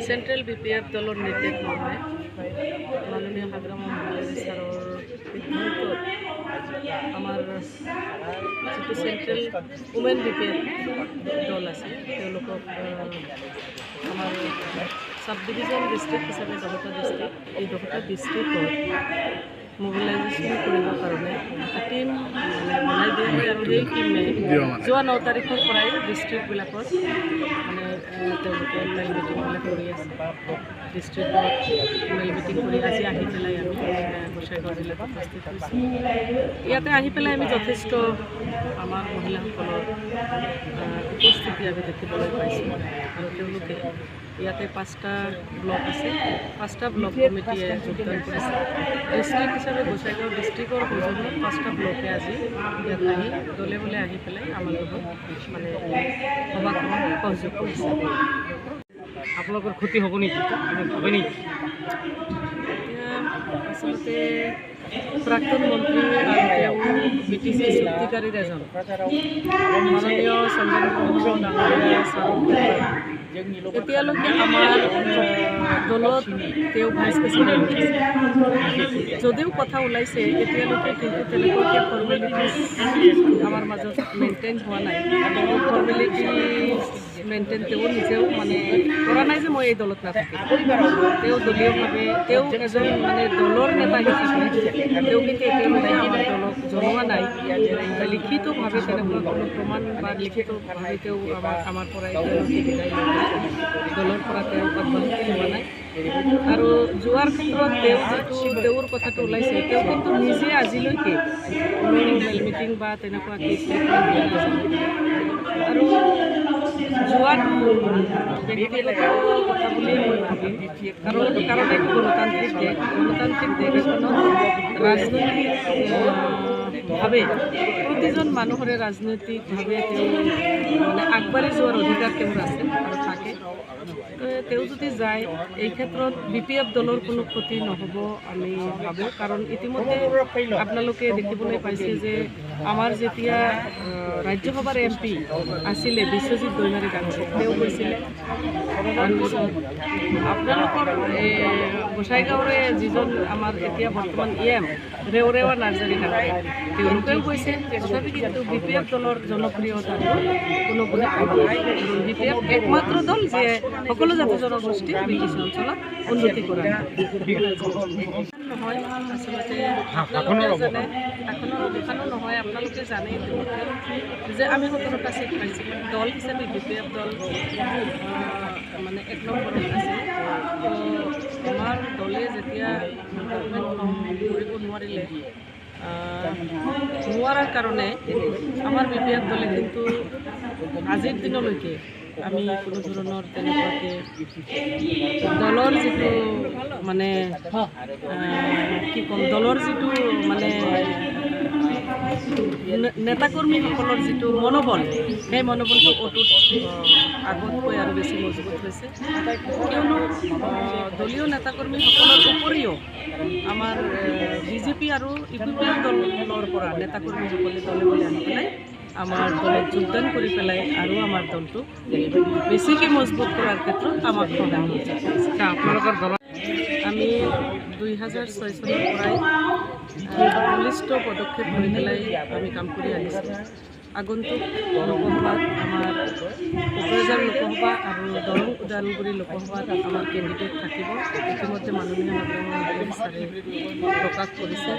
central BPF দলেৰ নিৰ্দেশ মৰ্মে মাননীয় হাগ্ৰাম সাৰৰ সিদ্ধান্তত আমাৰ যিটো সেন্ট্ৰাল ওমেন বিপিএফ দল আছে তেওঁলোকক আমাৰ সাব ডিভিজন ডিস্ট্ৰিক্ট হিচাপে 10টা ডিস্ট্ৰিক্ট এই 10টা ডিস্ট্ৰিক্টত মোবিলাইজেশ্যন কৰিবৰ কাৰণে এটা টীম বনাই দিয়া হয় আৰু সেই টীমে যোৱা 9 তাৰিখৰ পৰাই ডিস্ট্ৰিক্টবিলাকত মানে তেওঁলোকে মেল মিটিংবিলাক কৰি আছে ডিস্ট্ৰিক্টত মেল মিটিং কৰি আজি আহি পেলাই আমি গোসাইগাঁও জিলাত উপস্থিত হৈছোঁ ইয়াতে আহি পেলাই আমি যথেষ্ট আমাৰ মহিলাসকলৰ উপস্থিতি আমি দেখিবলৈ পাইছোঁ আৰু তেওঁলোকে ইয়াতে 5টা ব্লক আছে 5টা ব্লক কমিটিয়ে যোগদান কৰিছে ডিস্ট্ৰিক্ট হিসাবে গোসাইগাঁও ডিস্ট্ৰিক্টৰ সৌজন্যত 5টা ব্লকে আজি ইয়াত আহি দলে বলে আহি পেলাই আমাৰ লগত মানে সভাখনত সহযোগ কৰিছে আপোনালোকৰ ক্ষতি হ'ব নেকি হবে নেকি আচলতে প্ৰাক্তন মন্ত্ৰী আৰু তেওঁ BTC চুক্তিকাৰীৰ এজন মাননীয় চন্দ্ৰমোহন ডাঙৰীয়া ছাৰৰ এতিয়ালৈকে আমাৰ দলত তেওঁ ভাইচ প্ৰেচিডেণ্ট যদিও কথা ওলাইছে এতিয়ালৈকে কিন্তু তেনেকুৱাকৈ ফৰ্মেলিটিজ আমাৰ মাজত মেইনটেইন হোৱা নাই ফৰ্মেলিটি মেইনটেইন তেওঁ নিজেও মানে কৰা নাই যে মই এই দলত নাথাকিম তেওঁ দলীয়ভাৱে তেওঁ এজন মানে দলৰ নেতা হিচাপে তেওঁ কিন্তু এতিয়ালৈকে আমাৰ দলক জনোৱা নাই লিখিতভাৱে তেনেকুৱা কোনো প্ৰমাণ বা লিখিতভাৱে তেওঁ আমাৰ পৰা এতিয়ালৈকে বিদায় দলৰ পৰা তেওঁ অব্যাহতি লোৱা নাই আৰু যোৱাৰ ক্ষেত্ৰত তেওঁ যিটো তেওঁৰ কথাটো ওলাইছে তেওঁ কিন্তু নিজে আজিলৈকে কোনো মেল মিটিং বা তেনেকুৱা ষ্টেটমেণ্ট দিয়া নাছিল আৰু যোৱাটো ব্যক্তিগত কথা বুলিয়ে মই ভাবিম কাৰণ এইটো গণতান্ত্ৰিক দেশ এখনত ৰাজনৈতিকভাৱে প্ৰতিজন মানুহৰে ৰাজনৈতিকভাৱে তেওঁ মানে আগবাঢ়ি যোৱাৰ অধিকাৰ তেওঁৰ আছে আৰু থাকে তেওঁ যদি যায় এই ক্ষেত্ৰত BPF দলৰ কোনো ক্ষতি নহ'ব আমি ভাবোঁ কাৰণ ইতিমধ্যে আপোনালোকে দেখিবলৈ পাইছে যে আমাৰ যেতিয়া ৰাজ্যসভাৰ MP আছিলে বিশ্বজিৎ দৈমাৰী ডাঙৰীয়া তেওঁ কৈছিলে তাৰপিছত আপোনালোকৰ গোসাইগাঁৱৰে যিজন আমাৰ এতিয়া বৰ্তমান EM ৰেওৰেৱা নাৰ্জাৰী ডাঙৰীয়া তেওঁলোকেও কৈছে তথাপি কিন্তু BPF দলৰ জনপ্ৰিয়তাটো কোনো গুণে কম নাই BPF একমাত্ৰ দল যে সকলো জাতি জনগোষ্ঠী BTC অঞ্চলত উন্নতি কৰা নহয় আচলতে আপোনালোকে জানে এখনো নহয় আপোনালোকে জানে যে আমি 17টা চিট পাইছিলোঁ দল হিচাপে BPF দল মানে 1 নম্বৰত আছে আমাৰ দলে যেতিয়া গভৰ্ণমেণ্ট কৰিব নোৱাৰাৰ কাৰণে আমাৰ BPF দলে কিন্তু আজিৰ দিনলৈকে আমি কোনো ধৰণৰ তেনেকুৱাকৈ দলৰ যিটো মানে কি ক'ম দলৰ যিটো মানে নেতাকৰ্মীসকলৰ যিটো মনোবল সেই মনোবলটো অটুট আগতকৈ আৰু বেছি মজবুত হৈছে কিয়নো দলীয় নেতাকৰ্মীসকলৰ উপৰিও আমাৰ BJP আৰু UPPF দলৰ পৰা নেতাকৰ্মীসকলে দলে বলে আহি পেলাই আমাৰ দলত যোগদান কৰি পেলাই আৰু আমাৰ দলটো বেছিকৈ মজবুত কৰাৰ ক্ষেত্ৰত আমাক সহায় কৰিছে আপোনালোকৰ দলত আমি 2006 চনৰ পৰাই বলিষ্ঠ পদক্ষেপ লৈ পেলাই আমি কাম কৰি আহিছোঁ আগন্তুক লোকসভাত আমাৰ কোকৰাঝাৰ লোকসভা আৰু দৰং ওদালগুৰি লোকসভাত আমাৰ কেণ্ডিডেট থাকিব ইতিমধ্যে মাননীয় হাগ্ৰাম ছাৰে প্ৰকাশ কৰিছে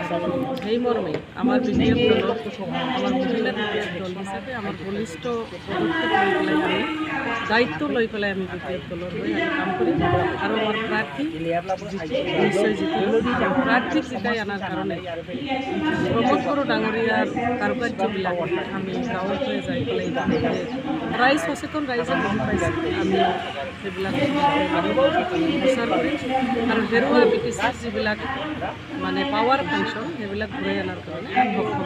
আৰু সেই মৰ্মে আমাৰ BPF দলৰ আমাৰ মহিলা BPF দল হিচাপে আমাৰ বলিষ্ঠ পদক্ষেপ লৈ পেলাই আমি দায়িত্ব লৈ পেলাই আমি BPF দলৰ হৈ আমি কাম কৰিম আৰু আমাৰ প্ৰাৰ্থী নিশ্চয় জিকিব প্ৰাৰ্থীক জিকাই অনাৰ কাৰণে প্ৰমোদ বড়ো ডাঙৰীয়াৰ কাৰুকাৰ্যবিলাক আমি গাঁৱৰ হৈ যাই পেলাই ৰাইজ সচেতন ৰাইজে বুজি পাইছে আমি সেইবিলাক প্ৰচাৰ কৰিম আৰু হেৰুৱা BTCৰ যিবিলাক মানে পাৱাৰ ফাংচন সেইবিলাক ঘূৰাই অনাৰ কাৰণে আমি সক্ষম